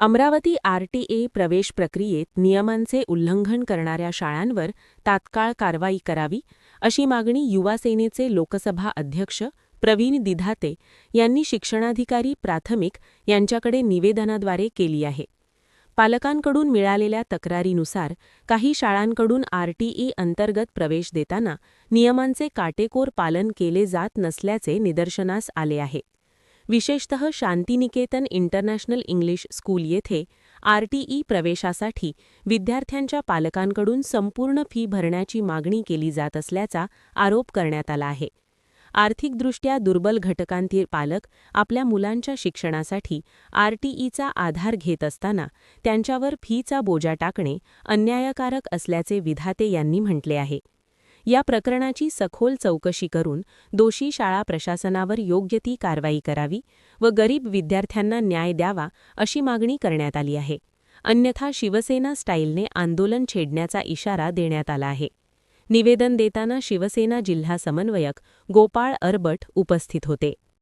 Amravati RTA प्रवेश प्रक्रियेत नियमांचे उल्लंघन करणाऱ्या शाळांवर तात्काळ कारवाई करावी, अशी मागणी युवा सेनेचे लोकसभा अध्यक्ष प्रवीण दिधाते यांनी शिक्षणाधिकारी प्राथमिक यांच्याकडे निवेदनाद्वारे केली आहे. पालकांकडून मिळालेल्या तक्रारीनुसार काही शाळांकडून आरटीई अंतर्गत प्रवेश देताना नियमांचे काटेकोर पालन केले जात नसल्याचे निदर्शनास आले आहे. विशेषतः शांतिनिकेतन इंटरनॅशनल इंग्लिश स्कूल येथे आरटीई प्रवेशासाठी विद्यार्थ्यांच्या पालकांकडून संपूर्ण फी भरण्याची मागणी केली जात असल्याचा आरोप करण्यात आला आहे. आर्थिकदृष्ट्या दुर्बल घटकांतील पालक आपल्या मुलांच्या शिक्षणासाठी आरटीईचा आधार घेत असताना त्यांच्यावर फीचा बोजा टाकणे अन्यायकारक असल्याचे विधाते यांनी म्हटले आहे. या प्रकरणाची सखोल चौकशी करून दोषी शाळा प्रशासनावर योग्य ती कारवाई करावी व गरीब विद्यार्थ्यांना न्याय द्यावा, अशी मागणी करण्यात आली आहे. अन्यथा शिवसेना स्टाईलने आंदोलन छेडण्याचा इशारा देण्यात आला आहे. निवेदन देताना शिवसेना जिल्हा समन्वयक गोपाळ अरबट उपस्थित होते.